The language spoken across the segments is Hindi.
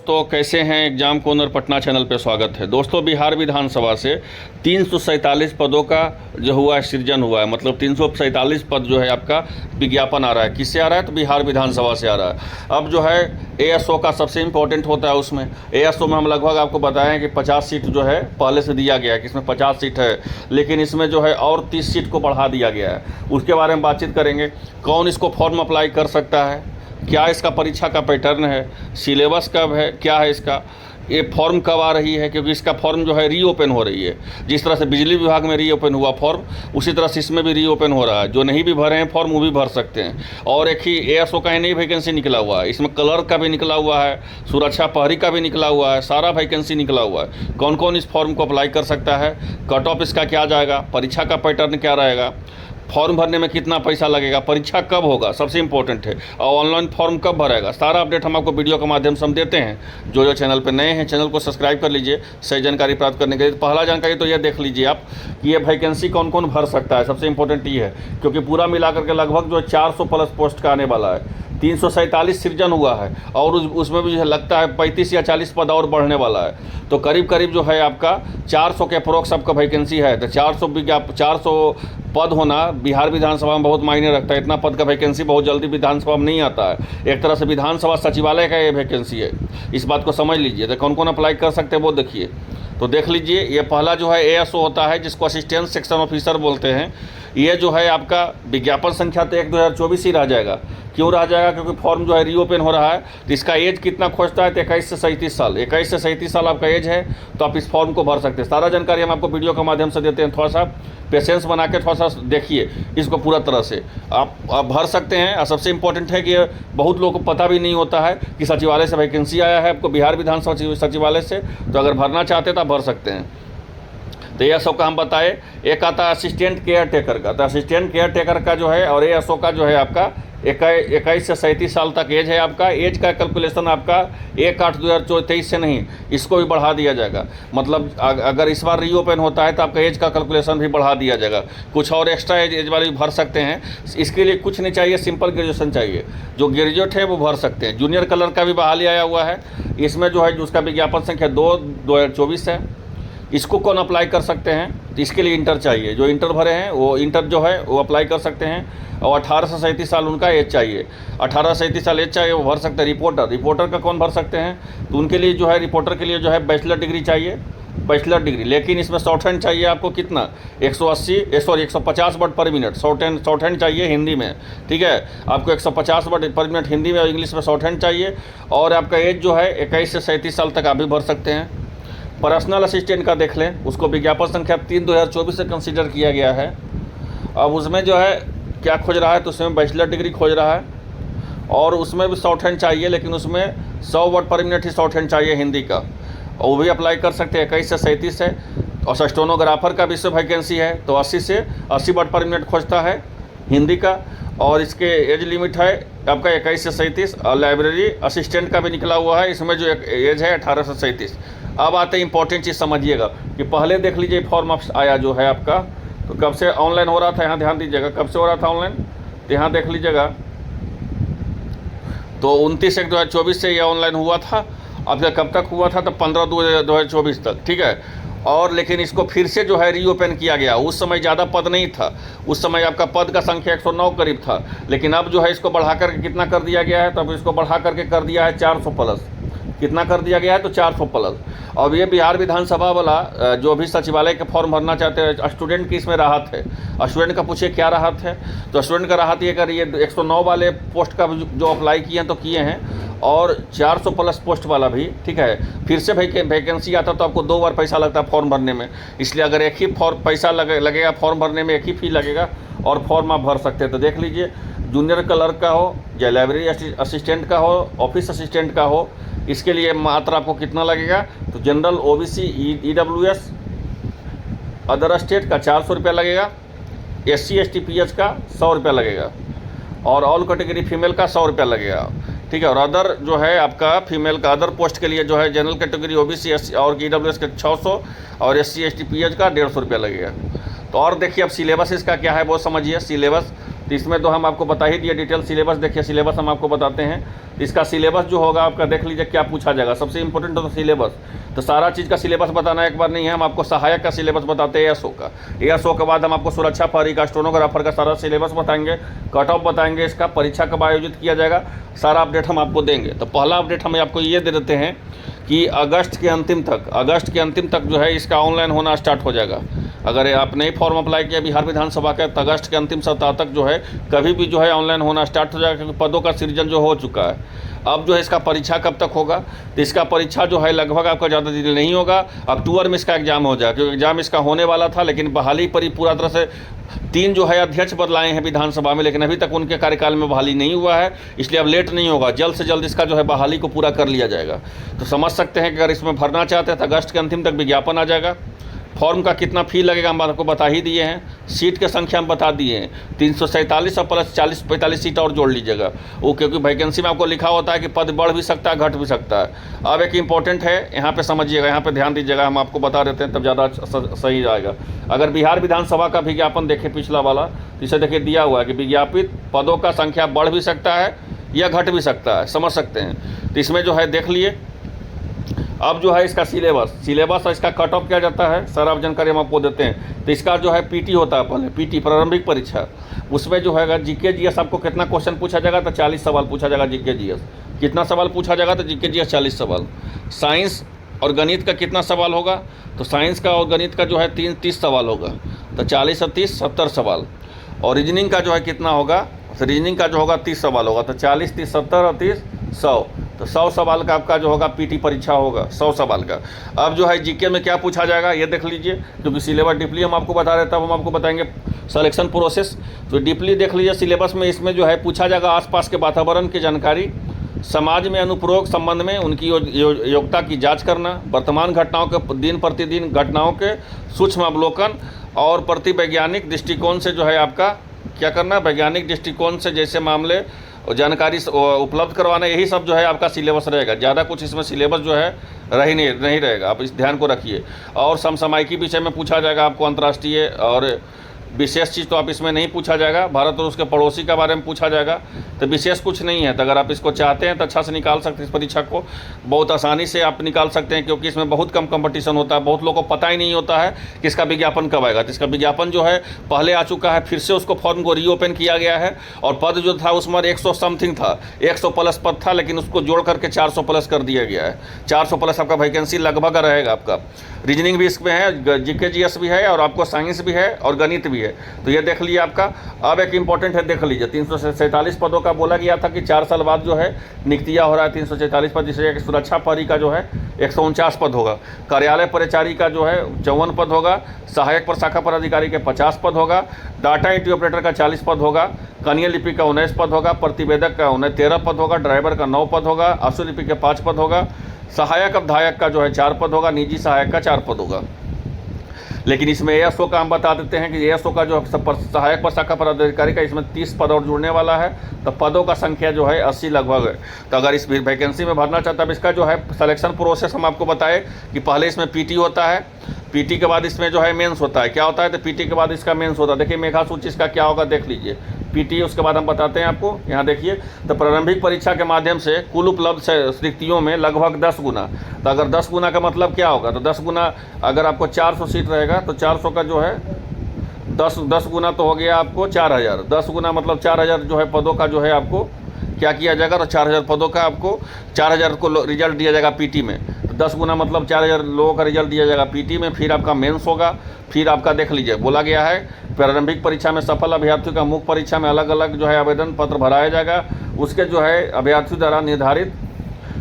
तो कैसे हैं एग्जाम कॉर्नर पटना चैनल पे स्वागत है। दोस्तों, बिहार विधानसभा से 347 पदों का जो हुआ है सृजन हुआ है, मतलब 347 पद जो है आपका विज्ञापन आ रहा है। किससे आ रहा है? तो बिहार विधानसभा से आ रहा है। अब जो है एएसओ का सबसे इम्पोर्टेंट होता है। उसमें एएसओ में हम लगभग आपको बताएं कि 50 सीट जो है पहले से दिया गया है कि इसमें 50 सीट है, लेकिन इसमें जो है और 30 सीट को बढ़ा दिया गया है। उसके बारे में बातचीत करेंगे। कौन इसको फॉर्म अप्लाई कर सकता है, क्या इसका परीक्षा का पैटर्न है, सिलेबस कब है, क्या है इसका, ये फॉर्म कब आ रही है, क्योंकि इसका फॉर्म जो है रीओपन हो रही है। जिस तरह से बिजली विभाग में रीओपन हुआ फॉर्म, उसी तरह से इसमें भी रीओपन हो रहा है। जो नहीं भी भरे हैं फॉर्म वो भी भर सकते हैं। और एक ही एएसओ का ही नई वैकेंसी निकला हुआ है, इसमें क्लर्क का भी निकला हुआ है, सुरक्षा प्रहरी का भी निकला हुआ है, सारा वैकेंसी निकला हुआ है। कौन कौन इस फॉर्म को अप्लाई कर सकता है, कट ऑफ इसका क्या जाएगा, परीक्षा का पैटर्न क्या रहेगा, फॉर्म भरने में कितना पैसा लगेगा, परीक्षा कब होगा, सबसे इंपॉर्टेंट है, और ऑनलाइन फॉर्म कब भरेगा, सारा अपडेट हम आपको वीडियो के माध्यम से हम देते हैं। जो चैनल पर नए हैं चैनल को सब्सक्राइब कर लीजिए सही जानकारी प्राप्त करने के लिए। पहला जानकारी तो ये देख लीजिए आप कि ये वैकेंसी कौन कौन भर सकता है। सबसे इंपॉर्टेंट ये है क्योंकि पूरा मिलाकर के लगभग जो 400 प्लस पोस्ट का आने वाला है। 347 सृजन हुआ है और उसमें भी लगता है 35 या 40 पद और बढ़ने वाला है। तो करीब करीब जो है आपका 400 के अप्रोक्स आपका वैकेंसी है। तो 400 पद होना बिहार विधानसभा में बहुत मायने रखता है। इतना पद का वैकेंसी बहुत जल्दी विधानसभा में नहीं आता है। एक तरह से विधानसभा सचिवालय का ये वैकेंसी है, इस बात को समझ लीजिए। तो कौन कौन अप्लाई कर सकते हैं वो देखिए। तो देख लीजिए, ये पहला जो है एएसओ होता है, जिसको असिस्टेंट सेक्शन ऑफिसर बोलते हैं। ये जो है आपका विज्ञापन संख्या तो 1/2024 ही रह जाएगा। क्यों रह जाएगा? क्योंकि फॉर्म जो है रीओपन हो रहा है। तो इसका एज कितना खोजता है? तो 21 से 37 साल। 21 से 37 साल आपका एज है तो आप इस फॉर्म को भर सकते हैं। सारा जानकारी हम आपको वीडियो के माध्यम से देते हैं। थोड़ा सा पेशेंस बना के थोड़ा सा देखिए इसको पूरा तरह से आप भर सकते हैं। और सबसे इंपॉर्टेंट है कि बहुत लोगों को पता भी नहीं होता है कि सचिवालय से वैकेंसी आया है आपको, बिहार विधानसभा सचिवालय से। तो अगर भरना चाहते हैं तो आप भर सकते हैं। तो ये सब का हम बताए। एक आता है असिस्टेंट केयर टेकर का। तो असिस्टेंट केयर टेकर का जो है और एएसओ का जो है आपका 21 से 37 साल तक एज है आपका। एज का कैलकुलेशन आपका 1/8/2023 से नहीं, इसको भी बढ़ा दिया जाएगा। मतलब अगर इस बार रीओपन होता है तो आपका एज का कैलकुलेशन भी बढ़ा दिया जाएगा। कुछ और एक्स्ट्रा एज वाले भी भर सकते हैं। इसके लिए कुछ नहीं चाहिए, सिंपल ग्रेजुएशन चाहिए। जो ग्रेजुएट है वो भर सकते हैं। जूनियर कलर का भी बहाली आया हुआ है। इसमें जो है उसका विज्ञापन संख्या 2/2024 है। इसको कौन अप्लाई कर सकते हैं? तो इसके लिए इंटर चाहिए। जो इंटर भरे हैं वो इंटर जो है वो अप्लाई कर सकते हैं। और 18 से 37 साल उनका एज चाहिए। 18 से 37 साल एज चाहिए, वो भर सकते हैं। रिपोर्टर का कौन भर सकते हैं? तो उनके लिए जो है रिपोर्टर के लिए जो है बैचलर डिग्री चाहिए, बैचलर डिग्री। लेकिन इसमें शॉर्ट हैंड चाहिए आपको कितना? 150 वर्ड पर मिनट शॉर्ट हैंड चाहिए हिंदी में। ठीक है, आपको 150 वर्ड पर मिनट हिंदी में और इंग्लिश में शॉर्ट हैंड चाहिए। और आपका एज जो है 21 से 37 साल तक आप भी भर सकते हैं। पर्सनल असिस्टेंट का देख लें, उसको विज्ञापन संख्या 3/2024 से कंसीडर किया गया है। अब उसमें जो है क्या खोज रहा है? तो उसमें बैचलर डिग्री खोज रहा है और उसमें भी शॉर्ट हैंड चाहिए, लेकिन उसमें 100 वर्ड पर मिनट ही शॉर्ट हैंड चाहिए हिंदी का, और वो भी अप्लाई कर सकते हैं। 21 से 37 है। और स्टेनोग्राफर का भी वैकेंसी है, तो 80 से 80 वर्ड पर मिनट खोजता है हिंदी का। और इसके एज लिमिट है आपका 21 से 37। और लाइब्रेरी असिस्टेंट का भी निकला हुआ है, इसमें जो एज है 18 से 37। अब आते हैं इंपॉर्टेंट चीज़ समझिएगा कि पहले देख लीजिए फॉर्म आया जो है आपका, तो कब से ऑनलाइन हो रहा था, यहाँ ध्यान दीजिएगा कब से हो रहा था ऑनलाइन। तो यहाँ देख लीजिएगा, तो 29/1/2024 से ये ऑनलाइन हुआ था। अब कब तक हुआ था? तो 15/2/2024 तक। ठीक है, और लेकिन इसको फिर से जो है रीओपन किया गया। उस समय ज़्यादा पद नहीं था, उस समय आपका पद का संख्या 109 करीब था। लेकिन अब जो है इसको बढ़ा करके कितना कर दिया गया है? तो अब इसको बढ़ा करके कर दिया है 400 प्लस। कितना कर दिया गया है? तो 400 प्लस। अब ये बिहार विधानसभा वाला जो भी सचिवालय के फॉर्म भरना चाहते हैं, स्टूडेंट की इसमें राहत है। स्टूडेंट का पूछिए क्या राहत है? तो स्टूडेंट का राहत ये कर, ये 109 वाले पोस्ट का जो अप्लाई किए हैं तो किए हैं, और 400 प्लस पोस्ट वाला भी। ठीक है, फिर से वैकेंसी आता तो आपको 2 बार पैसा लगता है फॉर्म भरने में। इसलिए अगर एक ही पैसा लगेगा फॉर्म भरने में, एक ही फी लगेगा और फॉर्म आप भर सकते हैं। तो देख लीजिए, जूनियर क्लर्क का हो या लाइब्रेरी असिस्टेंट का हो, ऑफिस असिस्टेंट का हो, इसके लिए मात्र आपको कितना लगेगा? तो general, OBC, EWS, other state का 400 रुपया लगेगा। SC ST PH का 100 रुपया लगेगा। और ऑल कैटेगरी फीमेल का 100 रुपया लगेगा। ठीक है, और अदर जो है आपका फीमेल का अदर पोस्ट के लिए जो है जनरल कैटेगरी, ओबीसी, SC और ईडब्ल्यूएस के 600 और SC ST PH का 150 रुपया लगेगा। तो और देखिए अब सिलेबस इसका क्या है वो समझिए। सिलेबस तो इसमें तो हम आपको बता ही दिए डिटेल सिलेबस। देखिए सिलेबस हम आपको बताते हैं। इसका सिलेबस जो होगा आपका देख लीजिए क्या पूछा जाएगा। सबसे इंपॉर्टेंट तो सिलेबस, तो सारा चीज़ का सिलेबस बताना एक बार नहीं है, हम आपको सहायक का सिलेबस बताते हैं एएसओ का। एएसओ के बाद हम आपको सुरक्षा प्रहरी का, स्टेनोग्राफर का सारा सिलेबस बताएंगे, कट ऑफ बताएंगे, इसका परीक्षा कब आयोजित किया जाएगा, सारा अपडेट हम आपको देंगे। तो पहला अपडेट हम आपको ये दे देते हैं कि अगस्त के अंतिम तक जो है इसका ऑनलाइन होना स्टार्ट हो जाएगा। अगर आप नई फॉर्म अप्लाई किया बिहार विधानसभा का, तो अगस्त के अंतिम सप्ताह तक जो है कभी भी जो है ऑनलाइन होना स्टार्ट हो जाएगा, क्योंकि पदों का सृजन जो हो चुका है। अब जो है इसका परीक्षा कब तक होगा, तो इसका परीक्षा जो है लगभग आपका ज़्यादा दिन नहीं होगा, अक्टूबर में इसका एग्जाम हो जाएगा। क्योंकि एग्जाम इसका होने वाला था, लेकिन बहाली पर ही पूरा तरह से 3 जो है अध्यक्ष बदलाए हैं विधानसभा में, लेकिन अभी तक उनके कार्यकाल में बहाली नहीं हुआ है, इसलिए अब लेट नहीं होगा, जल्द से जल्द इसका जो है बहाली को पूरा कर लिया जाएगा। तो समझ सकते हैं कि अगर इसमें भरना चाहते हैं तो अगस्त के अंतिम तक विज्ञापन आ जाएगा। फॉर्म का कितना फ़ी लगेगा हम आपको बता ही दिए हैं, सीट की संख्या हम बता दिए हैं 347 और प्लस 40-45 सीट और जोड़ लीजिएगा वो, क्योंकि वैकेंसी में आपको लिखा होता है कि पद बढ़ भी सकता है, घट भी सकता है। अब एक इम्पॉर्टेंट है, यहाँ पे समझिएगा, यहाँ पे ध्यान दीजिएगा, हम आपको बता देते हैं तब ज़्यादा सही जाएगा। अगर बिहार विधानसभा का विज्ञापन देखें पिछला वाला, तो इसे देखिए दिया हुआ है कि विज्ञापित पदों का संख्या बढ़ भी सकता है या घट भी सकता है, समझ सकते हैं। तो इसमें जो है देख लिए। अब जो है इसका सिलेबस और इसका कट ऑफ किया जाता है, सारा जानकारी हम आपको देते हैं। तो इसका जो है पीटी होता है, पहले पीटी प्रारंभिक परीक्षा, उसमें जो है जीके जीएस आपको कितना क्वेश्चन पूछा जाएगा, तो 40 सवाल पूछा जाएगा जीके जीएस। कितना सवाल पूछा जाएगा, तो जीके जीएस 40 सवाल। साइंस और गणित का कितना सवाल होगा, तो साइंस का और गणित का जो है 30 सवाल होगा, तो 40 और 30 70 सवाल। और रीजनिंग का जो है कितना होगा, तो रीजनिंग का जो होगा 30 सवाल होगा, तो 40, 30, 70 और 30 100, तो 100 सवाल का आपका जो होगा पीटी परीक्षा होगा 100 सवाल का। अब जो है जीके में क्या पूछा जाएगा ये देख लीजिए, क्योंकि सिलेबस डीपली हम आपको बता रहे, तब हम आपको बताएंगे सिलेक्शन प्रोसेस। तो डीपली देख लीजिए सिलेबस में, इसमें जो है पूछा जाएगा आसपास के वातावरण की जानकारी, समाज में अनुप्रयोग संबंध में उनकी योग्यता की जाँच करना, वर्तमान घटनाओं के दिन प्रतिदिन घटनाओं के सूक्ष्म अवलोकन, और प्रति वैज्ञानिक दृष्टिकोण से जो है आपका क्या करना, वैज्ञानिक दृष्टिकोण से जैसे मामले और जानकारी उपलब्ध करवाना, यही सब जो है आपका सिलेबस रहेगा। ज़्यादा कुछ इसमें सिलेबस जो है नहीं रहेगा, आप इस ध्यान को रखिए। और समसामयिकी विषय में पूछा जाएगा आपको, अंतर्राष्ट्रीय और विशेष चीज़ तो आप इसमें नहीं पूछा जाएगा, भारत और उसके पड़ोसी के बारे में पूछा जाएगा, तो विशेष कुछ नहीं है। तो अगर आप इसको चाहते हैं तो अच्छा से निकाल सकते हैं, इस परीक्षा को बहुत आसानी से आप निकाल सकते हैं, क्योंकि इसमें बहुत कम कंपटीशन होता है। बहुत लोगों को पता ही नहीं होता है कि इसका विज्ञापन कब आएगा। तो इसका विज्ञापन जो है पहले आ चुका है, फिर से उसको फॉर्म को रीओपन किया गया है, और पद जो था उसमें 100 समथिंग था, 100 प्लस पद था, लेकिन उसको जोड़ करके 400 प्लस कर दिया गया है। 400 प्लस आपका वैकेंसी लगभग रहेगा आपका। रीजनिंग भी इसमें है, जीके जीएस भी है, और आपको साइंस भी है और गणित भी है। तो ये देख लीजिए आपका। अब एक इम्पॉर्टेंट है, देख लीजिए 347 पदों का बोला गया था कि 4 साल बाद जो है नियुक्तियाँ हो रहा है 346 पद, जिससे सुरक्षा प्रहरी का जो है 149 पद होगा, कार्यालय परिचारी का जो है 54 पद होगा, सहायक प्रशाखा पदाधिकारी के 50 पद होगा, डाटा एंट्री ऑपरेटर का 40 पद होगा, कनीय लिपि का 19 पद होगा, प्रतिवेदक का 13 पद होगा, ड्राइवर का 9 पद होगा, अश्वलिपि के 5 पद होगा, सहायक अवधायक का जो है 4 पद होगा, निजी सहायक का 4 पद होगा। लेकिन इसमें एएसओ का हम बता देते हैं कि एएसओ का जो सहायक प्रशाखा पदाधिकारी का इसमें 30 पद और जुड़ने वाला है, तो पदों का संख्या जो है 80 लगभग है। तो अगर इस वैकेंसी में भरना चाहता है, इसका जो है सिलेक्शन प्रोसेस हम आपको बताए कि पहले इसमें पीटी होता है, पीटी के बाद इसमें जो है मेंस होता है। क्या होता है, तो पीटी के बाद इसका मेंस होता है। देखिए मेघा सूची इसका क्या होगा देख लीजिए, पीटी उसके बाद हम बताते हैं आपको। यहाँ देखिए, तो प्रारंभिक परीक्षा के माध्यम से कुल उपलब्ध रिक्तियों में लगभग 10 गुना। तो अगर 10 गुना का मतलब क्या होगा, तो 10 गुना अगर आपको 400 सीट रहेगा तो 400 का जो है 10 गुना तो हो गया आपको 4000। 10 गुना मतलब 4000 जो है पदों का जो है आपको क्या किया जाएगा, तो 4000 पदों का आपको 4000 को रिजल्ट दिया जाएगा पीटी में। तो 10 गुना मतलब 4000 लोगों का रिजल्ट दिया जाएगा पीटी में। फिर आपका मेंस होगा, फिर आपका देख लीजिए बोला गया है प्रारंभिक परीक्षा में सफल अभ्यर्थियों का मुख्य परीक्षा में अलग अलग जो है आवेदन पत्र भराया जाएगा, उसके जो है अभ्यर्थियों द्वारा निर्धारित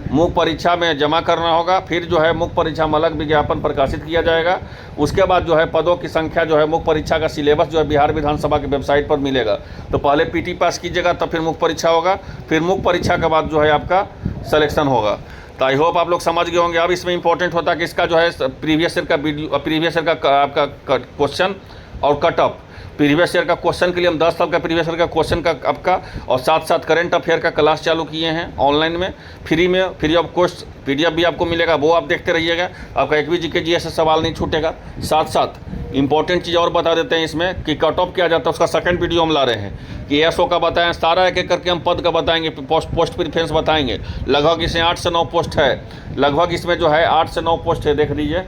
मुख्य परीक्षा में जमा करना होगा। फिर जो है मुख्य परीक्षा में अलग विज्ञापन प्रकाशित किया जाएगा। उसके बाद जो है पदों की संख्या जो है मुख्य परीक्षा का सिलेबस जो है बिहार विधानसभा की वेबसाइट पर मिलेगा। तो पहले पीटी पास कीजिएगा, तब फिर मुख्य परीक्षा होगा, फिर मुख्य परीक्षा के बाद जो है आपका सिलेक्शन होगा। तो आई होप आप लोग समझ गए होंगे। अब इसमें इंपॉर्टेंट होता है कि इसका जो है प्रीवियस ईयर का आपका क्वेश्चन और कट ऑफ। प्रीवियस ईयर का क्वेश्चन के लिए हम 10 साल का प्रीवियस ईयर का क्वेश्चन का आपका, और साथ साथ करंट अफेयर का क्लास चालू किए हैं ऑनलाइन में फ्री ऑफ कॉस्ट। पीडीएफ भी आपको मिलेगा, वो आप देखते रहिएगा, आपका एक भी जीके जीएस से सवाल नहीं छूटेगा। साथ साथ इंपॉर्टेंट चीज़ और बता देते हैं इसमें कि कट ऑफ क्या जाता है, उसका सेकंड वीडियो हम ला रहे हैं कि एसओ का बताएं, सारा एक एक करके हम पद का बताएंगे, पोस्ट प्रीफरेंस बताएंगे। लगभग इसमें 8 से 9 पोस्ट है, लगभग इसमें जो है 8 से 9 पोस्ट है, देख लीजिए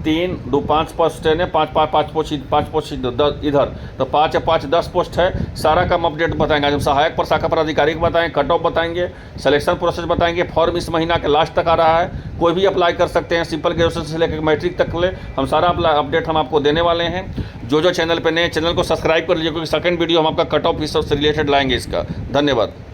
3, 2, 5 पोस्ट है, 5 पोस्ट इधर, तो 5 या 5 10 पोस्ट है। सारा का हम अपडेट बताएंगे। आज हम सहायक प्रशाखा पदाधिकारी को बताएंगे, कट ऑफ बताएंगे, सिलेक्शन प्रोसेस बताएंगे। फॉर्म इस महीना के लास्ट तक आ रहा है, कोई भी अप्लाई कर सकते हैं, सिंपल ग्रेजुएशन से लेकर मैट्रिक तक ले हम सारा अपडेट हम आपको देने वाले हैं। जो चैनल पर नए, चैनल को सब्सक्राइब कर लीजिए, क्योंकि सेकंड वीडियो हम आपका कट ऑफ से रिलेटेड लाएंगे इसका। धन्यवाद।